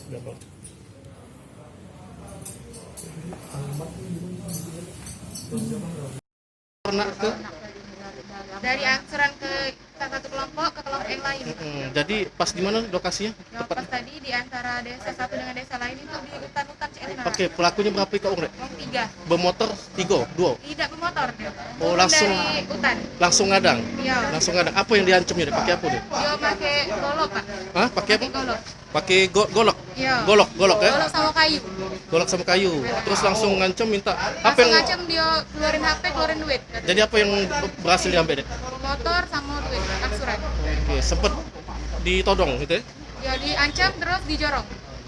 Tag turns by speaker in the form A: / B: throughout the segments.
A: Berapa? Pernah ke?
B: Dari angsuran ke satu kelompok ke kelompok yang lain.
A: Jadi pas di mana lokasinya?
B: Ya, pas tadi di antara desa satu dengan desa lain itu di hutan-hutan Cina.
A: Oke, pelakunya berapa itu orang?
B: Wong 3.
A: Bermotor 3, 2.
B: Tidak bermotor dia.
A: Oh,
B: Turun
A: langsung
B: dari hutan.
A: langsung ngadang.
B: Iya.
A: Langsung ngadang. Apa yang diancamnya? Pakai apa dia?
B: Dia pakai golok, Pak.
A: Hah? Pakai apa?
B: Golok.
A: Pakai golok.
B: Iya.
A: Golok ya?
B: Golok sama kayu.
A: Golok sama kayu. Terus langsung ngancam minta apa
B: Langsung
A: yang
B: ngacem dia keluarin HP, keluarin duit.
A: jadi apa yang berhasil diambil deh?
B: Motor sama duit angsuran.
A: Oke, sempet ditodong gitu ya?
B: Ya diancam terus dijorong.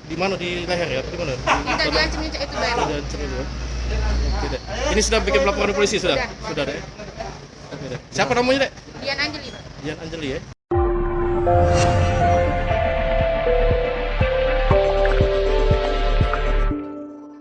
A: Di mana, di leher ya? Di mana?
B: Tidak diancamnya itu bayar.
A: Diancam itu. Oke deh. Ini sudah bikin laporan polisi sudah?
B: Sudah.
A: Sudah deh. Oke deh. Siapa namanya deh?
B: Dian Anjeli, Pak.
A: Dian Anjeli ya.